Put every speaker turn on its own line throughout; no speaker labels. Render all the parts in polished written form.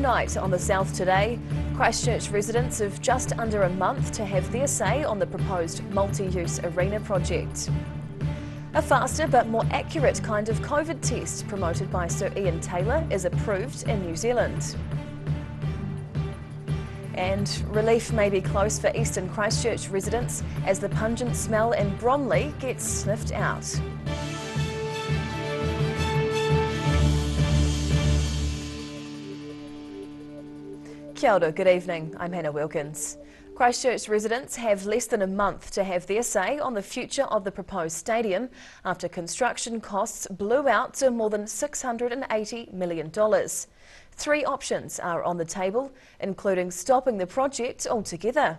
night on the south today. Christchurch residents have just under a month to have their say on the proposed multi-use arena project. A faster but more accurate kind of COVID test promoted by Sir Ian Taylor is approved in New Zealand. And relief may be close for eastern Christchurch residents as the pungent smell in Bromley gets sniffed out. Kia ora, good evening, I'm Hannah Wilkins. Christchurch residents have less than a month to have their say on the future of the proposed stadium after construction costs blew out to more than $680 million. Three options are on the table, including stopping the project altogether.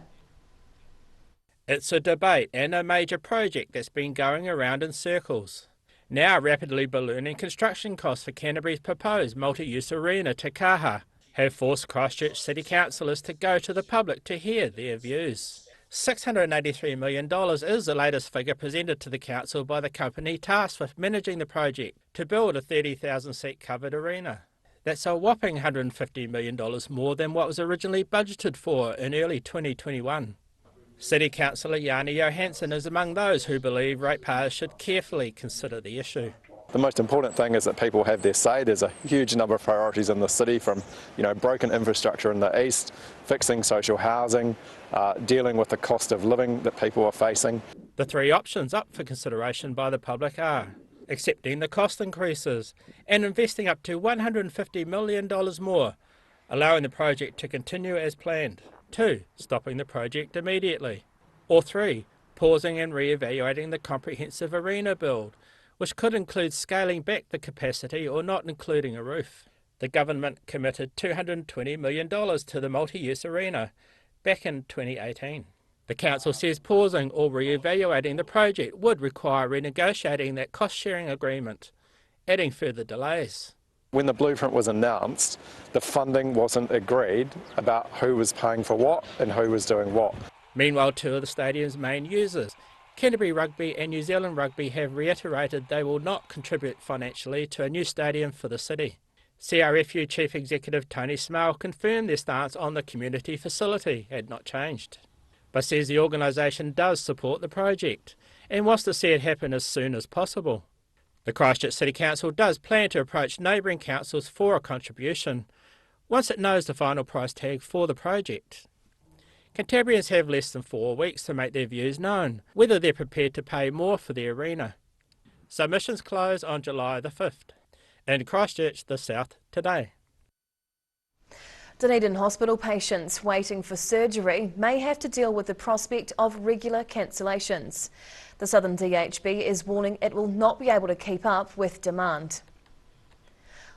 It's a debate and a major project that's been going around in circles. Now rapidly ballooning construction costs for Canterbury's proposed multi-use arena Te Kaha have forced Christchurch City Councillors to go to the public to hear their views. $683 million is the latest figure presented to the council by the company tasked with managing the project to build a 30,000-seat covered arena. That's a whopping $150 million more than what was originally budgeted for in early 2021. City Councillor Jani Johansson is among those who believe ratepayers should carefully consider the issue.
The most important thing is that people have their say. There's a huge number of priorities in the city, from broken infrastructure in the east, fixing social housing, dealing with the cost of living that people are facing.
The three options up for consideration by the public are accepting the cost increases and investing up to $150 million more, allowing the project to continue as planned. 2, stopping the project immediately. Or 3, pausing and re-evaluating the comprehensive arena build, which could include scaling back the capacity or not including a roof. The government committed $220 million to the multi-use arena back in 2018. The council says pausing or re-evaluating the project would require renegotiating that cost-sharing agreement, adding further delays.
When the blueprint was announced, the funding wasn't agreed about who was paying for what and who was doing what.
Meanwhile, two of the stadium's main users, Canterbury Rugby and New Zealand Rugby, have reiterated they will not contribute financially to a new stadium for the city. CRFU Chief Executive Tony Smale confirmed their stance on the community facility had not changed, but says the organisation does support the project and wants to see it happen as soon as possible. The Christchurch City Council does plan to approach neighbouring councils for a contribution once it knows the final price tag for the project. Cantabrians have less than 4 weeks to make their views known, whether they're prepared to pay more for the arena. Submissions close on July the 5th. In Christchurch, the South today.
Dunedin Hospital patients waiting for surgery may have to deal with the prospect of regular cancellations. The Southern DHB is warning it will not be able to keep up with demand.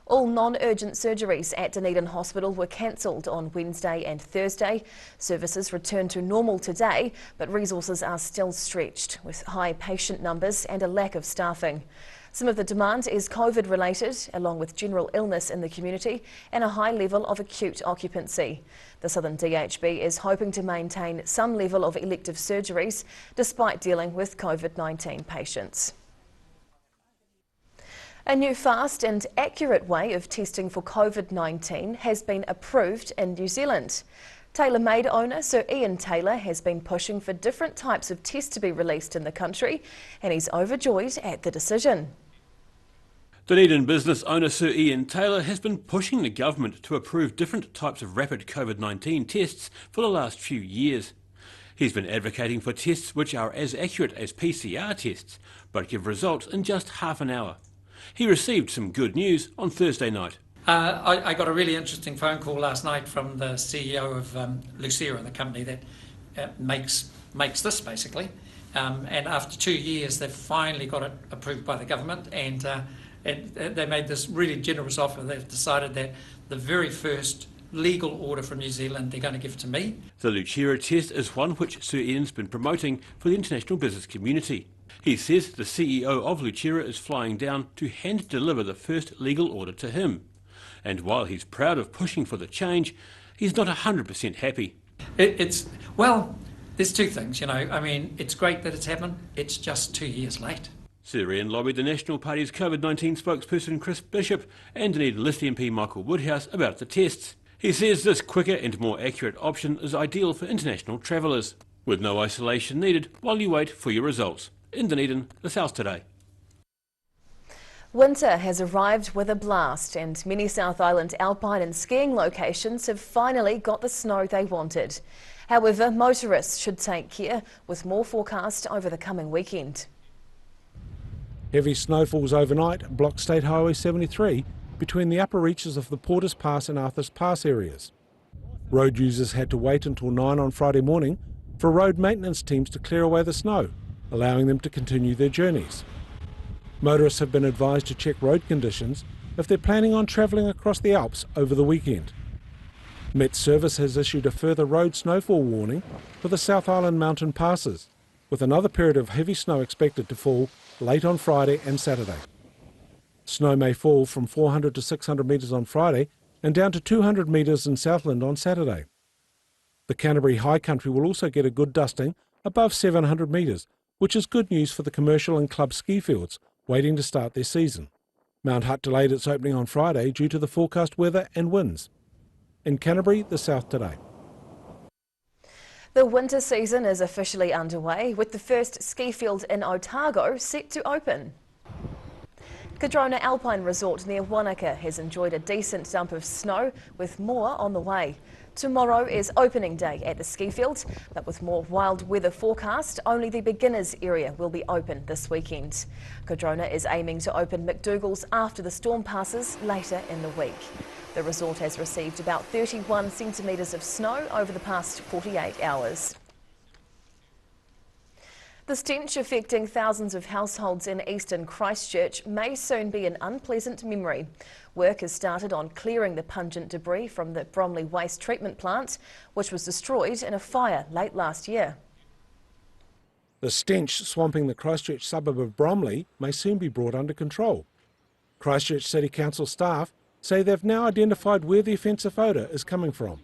All non-urgent surgeries at Dunedin Hospital were cancelled on Wednesday and Thursday. Services returned to normal today, but resources are still stretched with high patient numbers and a lack of staffing. Some of the demand is COVID-related, along with general illness in the community and a high level of acute occupancy. The Southern DHB is hoping to maintain some level of elective surgeries despite dealing with COVID-19 patients. A new fast and accurate way of testing for COVID-19 has been approved in New Zealand. Tailor-Made owner Sir Ian Taylor has been pushing for different types of tests to be released in the country, and he's overjoyed at the decision.
Dunedin business owner Sir Ian Taylor has been pushing the government to approve different types of rapid COVID-19 tests for the last few years. He's been advocating for tests which are as accurate as PCR tests, but give results in just half an hour. He received some good news on Thursday night.
I got a really interesting phone call last night from the CEO of Lucera, the company that makes this basically. And after 2 years, they've finally got it approved by the government, and they made this really generous offer. They've decided that the very first legal order from New Zealand they're going to give to me.
The Lucera test is one which Sir Ian's been promoting for the international business community. He says the CEO of Lucera is flying down to hand deliver the first legal order to him. And while he's proud of pushing for the change, he's not 100% happy.
Well, there's two things, I mean, it's great that it's happened. It's just 2 years late.
Sir Ian lobbied the National Party's COVID-19 spokesperson Chris Bishop and Dunedin List MP Michael Woodhouse about the tests. He says this quicker and more accurate option is ideal for international travellers, with no isolation needed while you wait for your results. In Dunedin, the South Today.
Winter has arrived with a blast, and many South Island alpine and skiing locations have finally got the snow they wanted. However, motorists should take care, with more forecast over the coming weekend.
Heavy snowfalls overnight blocked State Highway 73 between the upper reaches of the Porters Pass and Arthurs Pass areas. Road users had to wait until 9 on Friday morning for road maintenance teams to clear away the snow, allowing them to continue their journeys. Motorists have been advised to check road conditions if they're planning on travelling across the Alps over the weekend. Met Service has issued a further road snowfall warning for the South Island mountain passes, with another period of heavy snow expected to fall late on Friday and Saturday. Snow may fall from 400 to 600 metres on Friday and down to 200 metres in Southland on Saturday. The Canterbury High Country will also get a good dusting above 700 metres, which is good news for the commercial and club ski fields waiting to start their season. Mount Hutt delayed its opening on Friday due to the forecast weather and winds. In Canterbury, the South Today.
The winter season is officially underway, with the first ski field in Otago set to open. Kadrona Alpine Resort near Wanaka has enjoyed a decent dump of snow, with more on the way. Tomorrow is opening day at the ski field, but with more wild weather forecast, only the beginners area will be open this weekend. Kadrona is aiming to open McDougall's after the storm passes later in the week. The resort has received about 31 centimetres of snow over the past 48 hours. The stench affecting thousands of households in eastern Christchurch may soon be an unpleasant memory. Work has started on clearing the pungent debris from the Bromley waste treatment plant, which was destroyed in a fire late last year.
The stench swamping the Christchurch suburb of Bromley may soon be brought under control. Christchurch City Council staff say they've now identified where the offensive odour is coming from.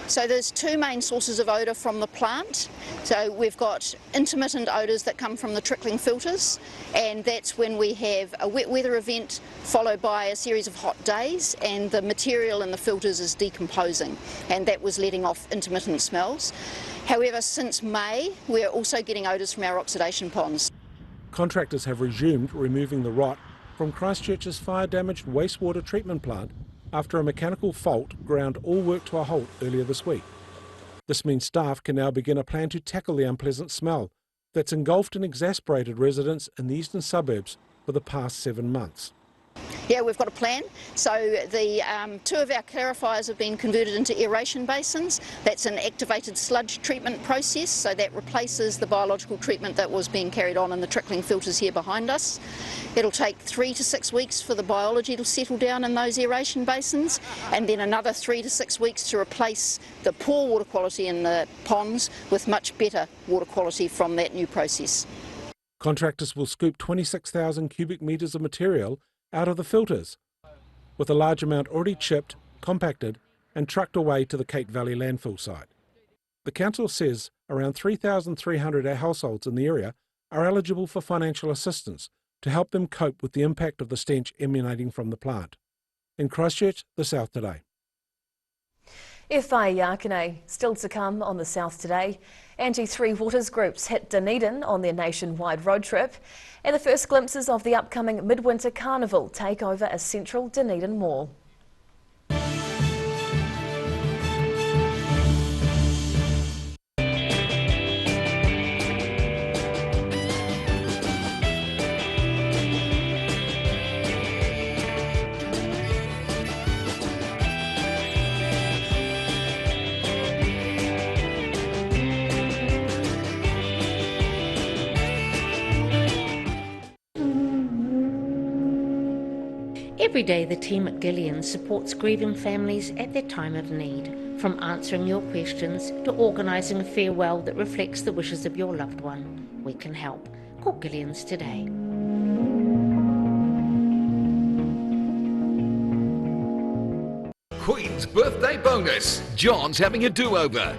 So there's two main sources of odour from the plant. So we've got intermittent odours that come from the trickling filters, and that's when we have a wet weather event followed by a series of hot days, and the material in the filters is decomposing, and that was letting off intermittent smells. However, since May, we're also getting odours from our oxidation ponds.
Contractors have resumed removing the rot from Christchurch's fire-damaged wastewater treatment plant after a mechanical fault ground all work to a halt earlier this week. This means staff can now begin a plan to tackle the unpleasant smell that's engulfed and exasperated residents in the eastern suburbs for the past 7 months.
Yeah, we've got a plan. So the two of our clarifiers have been converted into aeration basins. That's an activated sludge treatment process, so that replaces the biological treatment that was being carried on in the trickling filters here behind us. It'll take 3 to 6 weeks for the biology to settle down in those aeration basins, and then another 3 to 6 weeks to replace the poor water quality in the ponds with much better water quality from that new process.
Contractors will scoop 26,000 cubic metres of material out of the filters, with a large amount already chipped, compacted and trucked away to the Cape Valley landfill site. The council says around 3,300 households in the area are eligible for financial assistance to help them cope with the impact of the stench emanating from the plant. In Christchurch, the South Today.
Whai Yakane still to come on the South Today. Anti-Three Waters groups hit Dunedin on their nationwide road trip, and the first glimpses of the upcoming Midwinter Carnival take over a central Dunedin mall.
Every day the team at Gillian supports grieving families at their time of need, from answering your questions to organising a farewell that reflects the wishes of your loved one. We can help. Call Gillian's today.
Queen's birthday bonus. John's having a do-over.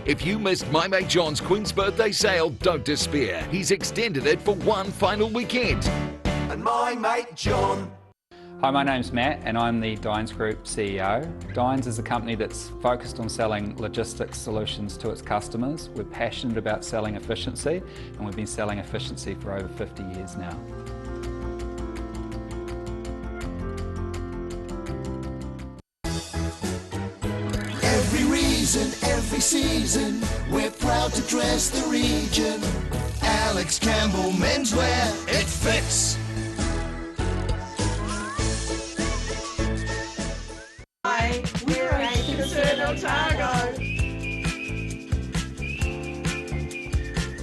If you missed My Mate John's Queen's birthday sale, don't despair. He's extended it for one final weekend.
And My Mate John. Hi, my name's Matt and I'm the Dines Group CEO. Dines is a company that's focused on selling logistics solutions to its customers. We're passionate about selling efficiency and we've been selling efficiency for over 50 years now.
Every reason, every season, we're proud to dress the region. Alex Campbell Menswear, it fits.
Hi, we're H Concern Otago.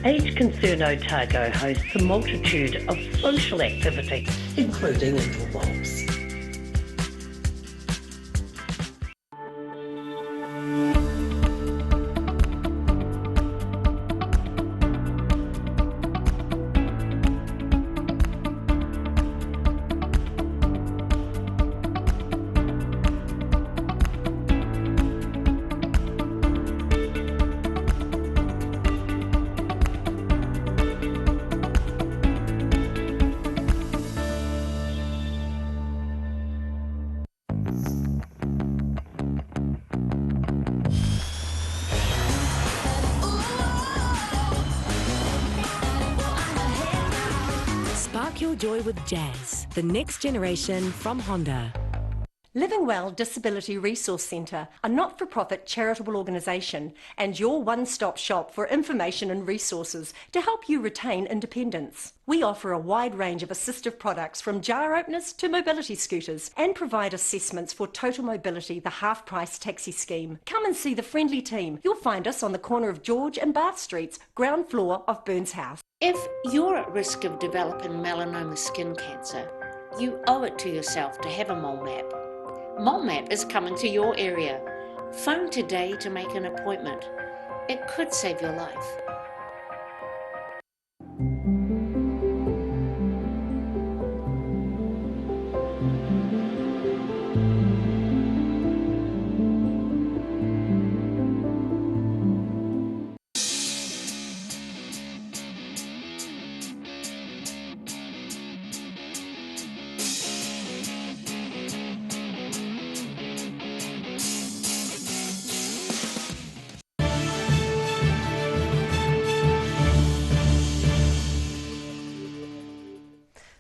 H Concern Otago hosts a multitude of social activities,
Including indoor walks.
Spark your joy with jazz, the next generation from Honda.
Living Well Disability Resource Centre, a not-for-profit charitable organisation and your one-stop shop for information and resources to help you retain independence. We offer a wide range of assistive products from jar openers to mobility scooters and provide assessments for Total Mobility, the half-price taxi scheme. Come and see the friendly team. You'll find us on the corner of George and Bath Streets, ground floor of Burns House.
If you're at risk of developing melanoma skin cancer, you owe it to yourself to have a mole map. Mole Map is coming to your area. Phone today to make an appointment. It could save your life.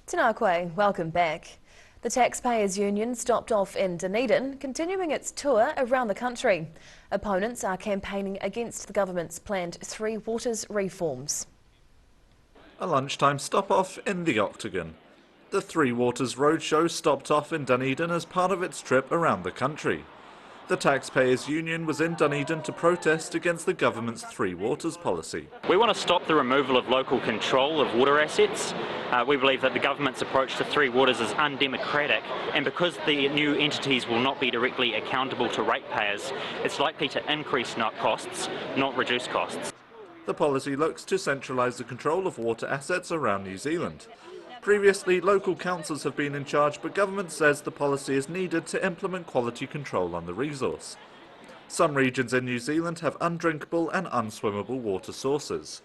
Tēnā koe, welcome back. The Taxpayers Union stopped off in Dunedin, continuing its tour around the country. Opponents are campaigning against the government's planned Three Waters reforms.
A lunchtime stop-off in the Octagon. The Three Waters Roadshow stopped off in Dunedin as part of its trip around the country. The Taxpayers Union was in Dunedin to protest against the government's Three Waters policy.
We want to stop the removal of local control of water assets. We believe that the government's approach to Three Waters is undemocratic, and because the new entities will not be directly accountable to ratepayers, it's likely to increase costs, not reduce costs.
The policy looks to centralise the control of water assets around New Zealand. Previously, local councils have been in charge, but government says the policy is needed to implement quality control on the resource. Some regions in New Zealand have undrinkable and unswimmable water sources.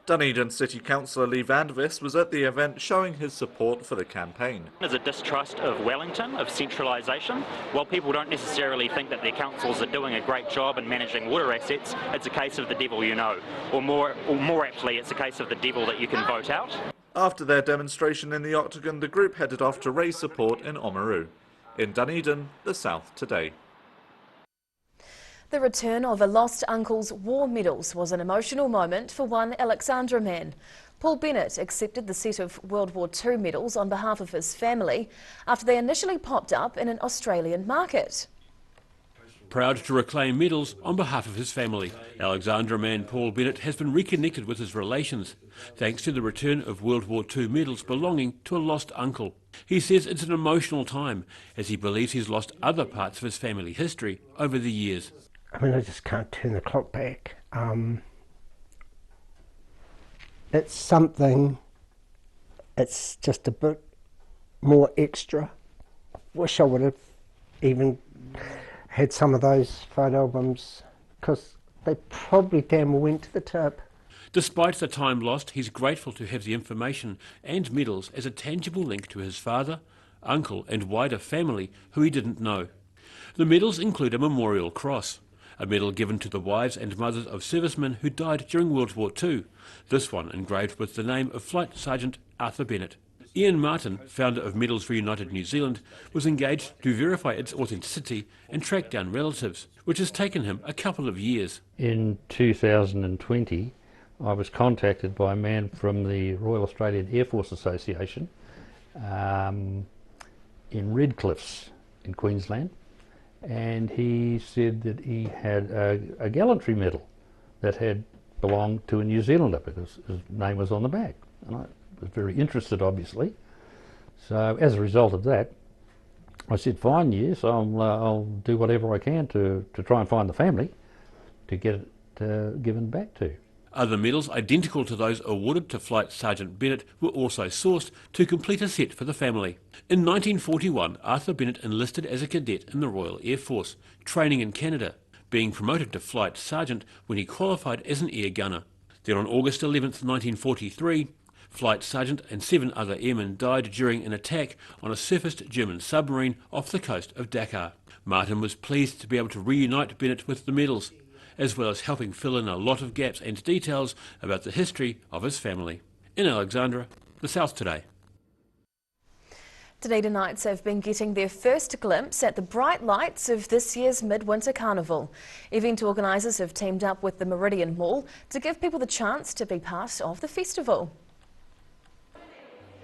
Dunedin City Councillor Lee Vandervis was at the event showing his support for the campaign.
There's a distrust of Wellington, of centralisation. While people don't necessarily think that their councils are doing a great job in managing water assets, it's a case of the devil you know. Or more aptly, it's a case of the devil that you can vote out.
After their demonstration in the Octagon, the group headed off to raise support in Oamaru. In Dunedin, the South Today.
The return of a lost uncle's war medals was an emotional moment for one Alexandra man. Paul Bennett accepted the set of World War II medals on behalf of his family after they initially popped up in an Australian market.
Proud to reclaim medals on behalf of his family, Alexandra man Paul Bennett has been reconnected with his relations, thanks to the return of World War II medals belonging to a lost uncle. He says it's an emotional time, as he believes he's lost other parts of his family history over the years.
I mean, I just can't turn the clock back. It's something, it's just a bit more extra. Wish I would have even had some of those photo albums, because they probably damn well went to the tip.
Despite the time lost, he's grateful to have the information and medals as a tangible link to his father, uncle and wider family who he didn't know. The medals include a memorial cross, a medal given to the wives and mothers of servicemen who died during World War II, this one engraved with the name of Flight Sergeant Arthur Bennett. Ian Martin, founder of Medals for United New Zealand, was engaged to verify its authenticity and track down relatives, which has taken him a couple of years.
In 2020, I was contacted by a man from the Royal Australian Air Force Association in Redcliffs in Queensland, and he said that he had a gallantry medal that had belonged to a New Zealander because his name was on the back. And I was very interested, obviously. So as a result of that, I said, fine, yes, I'll do whatever I can to try and find the family to get it given back to.
Other medals identical to those awarded to Flight Sergeant Bennett were also sourced to complete a set for the family. In 1941, Arthur Bennett enlisted as a cadet in the Royal Air Force, training in Canada, being promoted to Flight Sergeant when he qualified as an air gunner. Then on August 11th, 1943, Flight Sergeant and 7 other airmen died during an attack on a surfaced German submarine off the coast of Dakar. Martin was pleased to be able to reunite Bennett with the medals, as well as helping fill in a lot of gaps and details about the history of his family. In Alexandra, the South Today.
Dunedinites have been getting their first glimpse at the bright lights of this year's Midwinter Carnival. Event organisers have teamed up with the Meridian Mall to give people the chance to be part of the festival.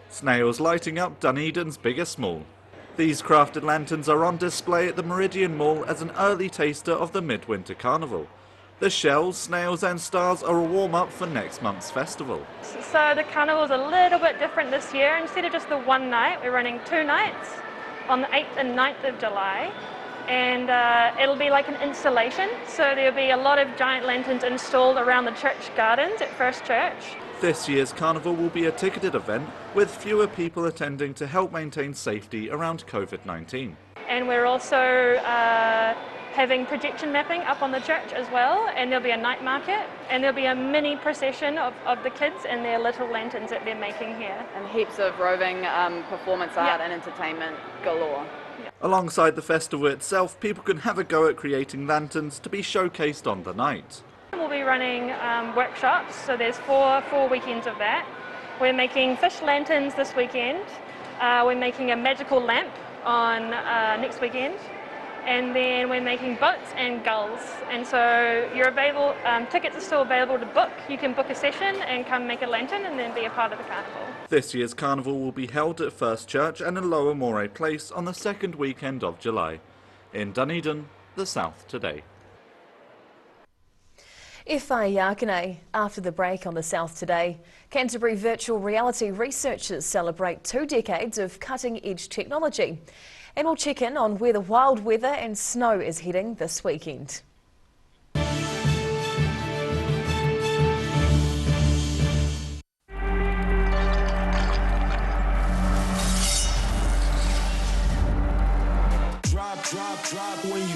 Snails lighting up Dunedin's biggest mall. These crafted lanterns are on display at the Meridian Mall as an early taster of the Midwinter Carnival. The shells, snails and stars are a warm-up for next month's festival.
So the carnival's a little bit different this year. Instead of just the one night, we're running 2 nights on the 8th and 9th of July. And it'll be like an installation. So there'll be a lot of giant lanterns installed around the church gardens at First Church.
This year's carnival will be a ticketed event with fewer people attending to help maintain safety around COVID-19.
And we're also having projection mapping up on the church as well, and there'll be a night market, and there'll be a mini procession of the kids and their little lanterns that they're making here.
And heaps of roving performance art and entertainment galore.
Alongside the festival itself, people can have a go at creating lanterns to be showcased on the night.
We'll be running workshops, so there's four weekends of that. We're making fish lanterns this weekend. We're making a magical lamp on next weekend. And then we're making boats and gulls. And so you're available, tickets are still available to book. You can book a session and come make a lantern and then be a part of the carnival.
This year's carnival will be held at First Church and in Lower Moray Place on the 2nd weekend of July. In Dunedin, the South Today.
Whai Yakane. After the break on the South Today, Canterbury virtual reality researchers celebrate 2 decades of cutting-edge technology. And we'll check in on where the wild weather and snow is heading this weekend.
Drop when you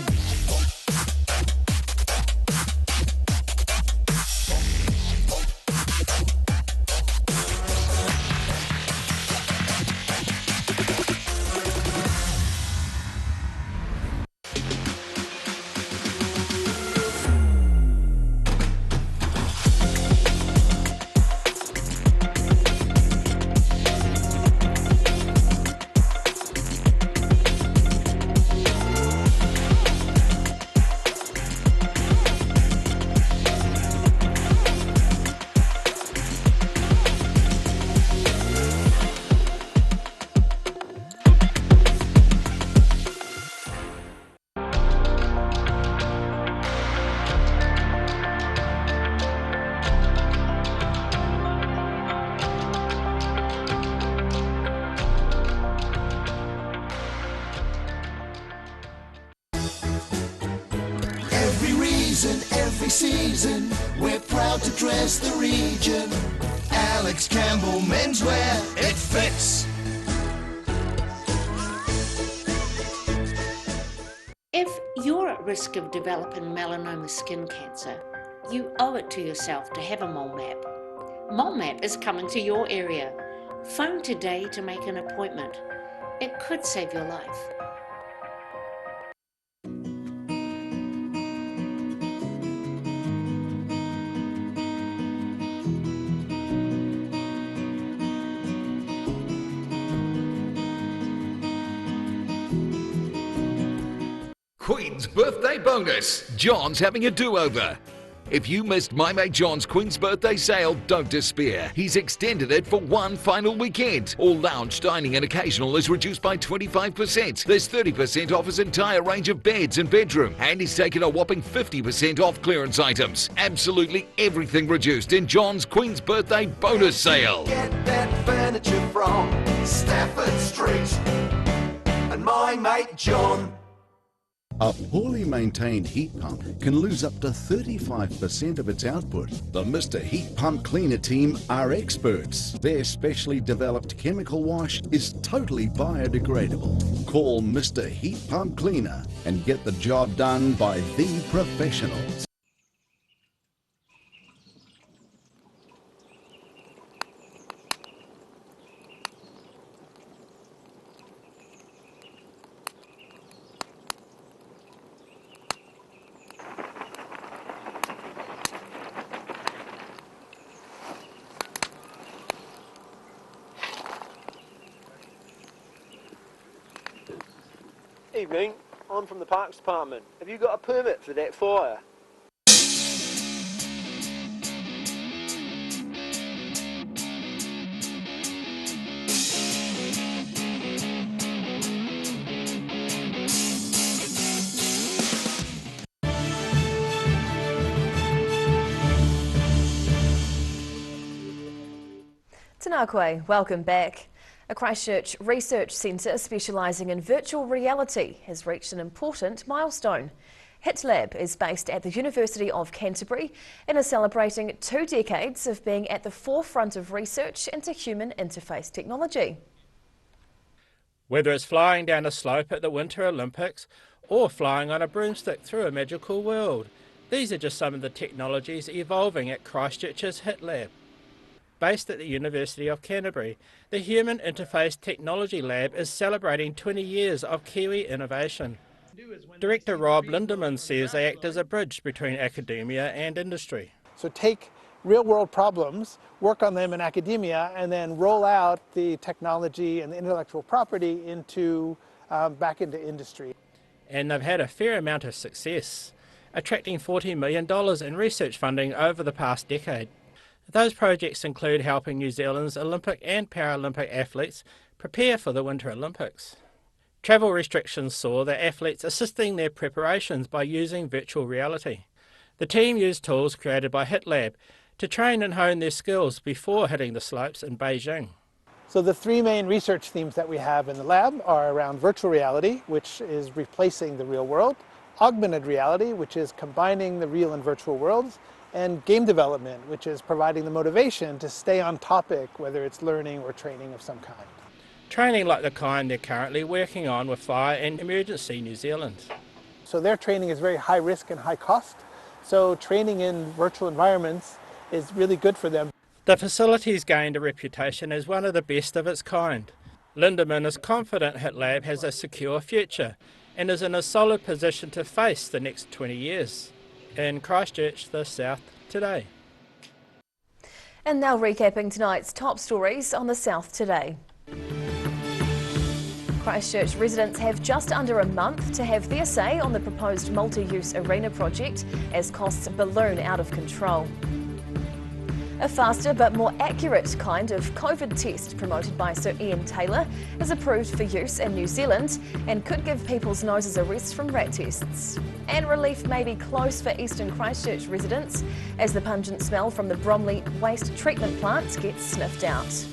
every season, we're proud to dress the region. Alex Campbell menswear, it fits.
If you're at risk of developing melanoma skin cancer, you owe it to yourself to have a mole map. Mole map is coming to your area. Phone today to make an appointment. It could save your life.
Queen's birthday bonus. John's having a do-over. If you missed My Mate John's Queen's birthday sale, don't despair. He's extended it for one final weekend. All lounge, dining and occasional is reduced by 25%. There's 30% off his entire range of beds and bedroom. And he's taken a whopping 50% off clearance items. Absolutely everything reduced in John's Queen's birthday bonus sale.
Get that furniture from Stafford Street and My Mate John.
A poorly maintained heat pump can lose up to 35% of its output. The Mr. Heat Pump Cleaner team are experts. Their specially developed chemical wash is totally biodegradable. Call Mr. Heat Pump Cleaner and get the job done by the professionals.
Evening, I'm from the Parks Department. Have you got a permit for that fire?
Tēnā, welcome back. A Christchurch research centre specialising in virtual reality has reached an important milestone. Hitlab is based at the University of Canterbury and is celebrating 2 decades of being at the forefront of research into human interface technology.
Whether it's flying down a slope at the Winter Olympics or flying on a broomstick through a magical world, these are just some of the technologies evolving at Christchurch's Hitlab. Based at the University of Canterbury, the Human Interface Technology Lab is celebrating 20 years of Kiwi innovation. Director Rob Lindemann says they act as a bridge between academia and industry.
So take real-world problems, work on them in academia, and then roll out the technology and the intellectual property into back into industry.
And they've had a fair amount of success, attracting $40 million in research funding over the past decade. Those projects include helping New Zealand's Olympic and Paralympic athletes prepare for the Winter Olympics. Travel restrictions saw the athletes assisting their preparations by using virtual reality. The team used tools created by Hitlab to train and hone their skills before hitting the slopes in Beijing.
So the 3 main research themes that we have in the lab are around virtual reality, which is replacing the real world, augmented reality, which is combining the real and virtual worlds, and game development, which is providing the motivation to stay on topic, whether it's learning or training of some kind.
Training like the kind they're currently working on with Fire and Emergency New Zealand.
So their training is very high risk and high cost, so training in virtual environments is really good for them.
The facility's gained a reputation as one of the best of its kind. Lindemann is confident Hitlab has a secure future and is in a solid position to face the next 20 years. In Christchurch, the South Today.
And now recapping tonight's top stories on the South Today. Christchurch residents have just under a month to have their say on the proposed multi-use arena project as costs balloon out of control. A faster but more accurate kind of COVID test promoted by Sir Ian Taylor is approved for use in New Zealand and could give people's noses a rest from rat tests. And relief may be close for Eastern Christchurch residents as the pungent smell from the Bromley waste treatment plant gets sniffed out.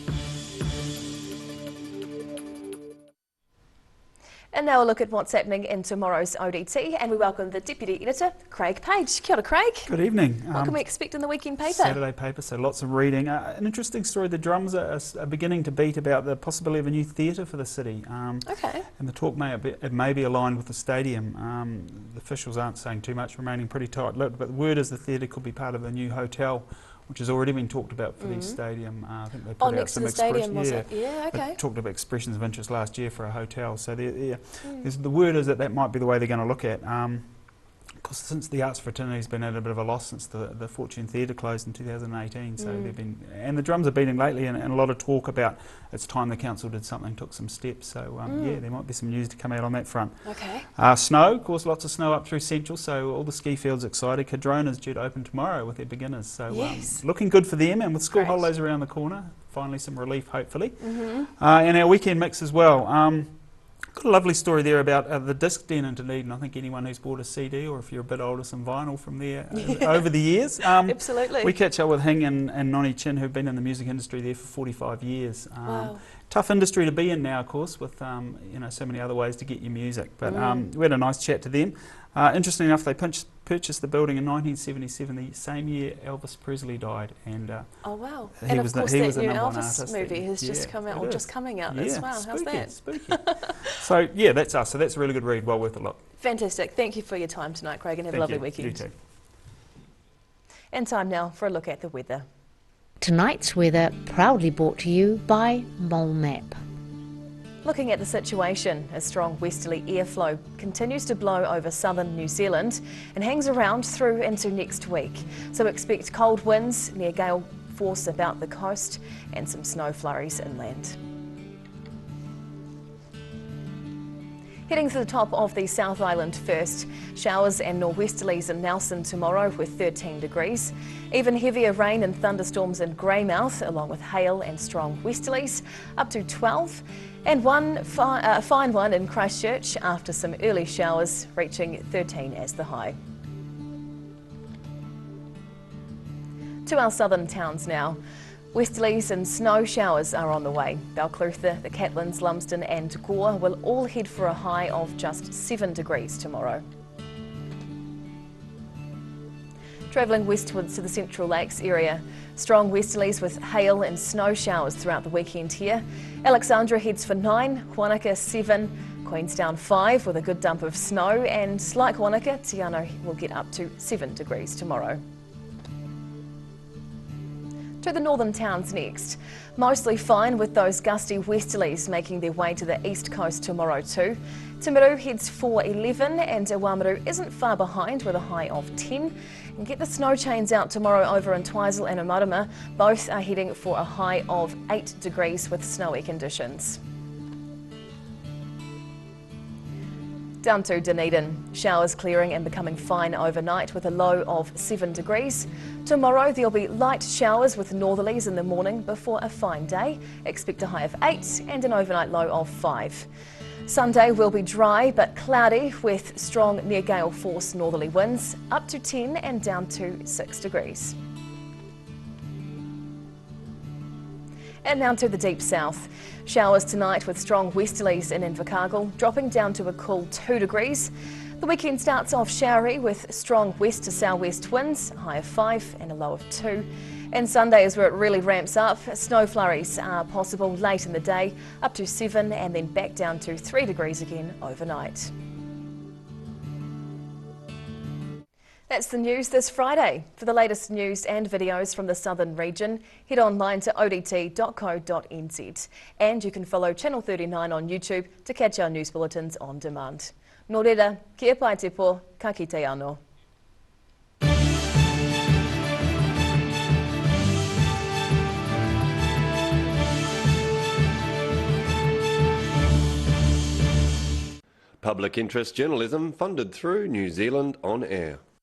And now a look at what's happening in tomorrow's ODT, and we welcome the Deputy Editor, Craig Page. Kia ora, Craig.
Good evening.
What can we expect in the weekend paper?
Saturday paper, so lots of reading. An interesting story, the drums are beginning to beat about the possibility of a new theatre for the city.
Okay.
And the talk may be aligned with the stadium. The officials aren't saying too much, remaining pretty tight-lipped, but the word is the theatre could be part of the new hotel which has already been talked about for the stadium. I think they put out
next to
some
the stadium, was it? Yeah, okay.
They talked about expressions of interest last year for a hotel. So the word is that might be the way they're going to look at. Because since the arts fraternity's been at a bit of a loss since the Fortune Theatre closed in 2018, so they've been, and the drums have been in lately, and a lot of talk about it's time the council did something, took some steps. So yeah, there might be some news to come out on that front.
Okay.
Snow, of course, lots of snow up through Central, so all the ski fields excited. Kadrona's due to open tomorrow with their beginners, so looking good for them, and with school holidays around the corner, finally some relief hopefully. And our weekend mix as well. Got a lovely story there about the disc den in Dunedin. I think anyone who's bought a CD, or if you're a bit older, some vinyl from there over the years.
Absolutely.
We catch up with Hing and Noni Chin, who've been in the music industry there for 45 years.
Wow.
Tough industry to be in now, of course, with you know, so many other ways to get your music. But we had a nice chat to them. Interesting enough, they purchased the building in 1977, the same year Elvis Presley died. And
oh wow!
He
and
was
of course,
that
new
*Elvis*
Elvis movie has just come out, or just coming out as well.
Spooky,
How's that?
Spooky. So yeah, that's us. So that's a really good read. Well worth a look.
Fantastic. Thank you for your time tonight, Craig, and have a lovely weekend.
You too.
And time now for a look at the weather.
Tonight's weather proudly brought to you by Mole Map.
Looking at the situation, a strong westerly airflow continues to blow over southern New Zealand and hangs around through into next week. So expect cold winds near gale force about the coast and some snow flurries inland. Heading to the top of the South Island first, showers and nor'westerlies in Nelson tomorrow with 13 degrees. Even heavier rain and thunderstorms in Greymouth, along with hail and strong westerlies, up to 12. And a fine one in Christchurch after some early showers, reaching 13 as the high. To our southern towns now. Westerlies and snow showers are on the way. Balclutha, the Catlins, Lumsden and Gore will all head for a high of just 7 degrees tomorrow. Travelling westwards to the Central Lakes area. Strong westerlies with hail and snow showers throughout the weekend here. Alexandra heads for 9, Wanaka 7, Queenstown 5 with a good dump of snow, and like Wanaka, Te Anau will get up to 7 degrees tomorrow. To the northern towns next. Mostly fine with those gusty westerlies making their way to the east coast tomorrow too. Timaru heads for 11 and Awamaru isn't far behind with a high of 10. And get the snow chains out tomorrow over in Twizel and Omarama. Both are heading for a high of 8 degrees with snowy conditions. Down to Dunedin. Showers clearing and becoming fine overnight with a low of 7 degrees. Tomorrow there'll be light showers with northerlies in the morning before a fine day. Expect a high of 8 and an overnight low of 5. Sunday will be dry but cloudy with strong near gale force northerly winds up to 10 and down to 6 degrees. And now to the deep south. Showers tonight with strong westerlies in Invercargill, dropping down to a cool 2 degrees. The weekend starts off showery with strong west to southwest winds, a high of 5 and a low of 2. And Sunday is where it really ramps up. Snow flurries are possible late in the day, up to 7 and then back down to 3 degrees again overnight. That's the news this Friday. For the latest news and videos from the southern region, head online to odt.co.nz. And you can follow Channel 39 on YouTube to catch our news bulletins on demand. Nō reira, kia pai te pō, ka kite anō.
Public interest journalism funded through New Zealand On Air.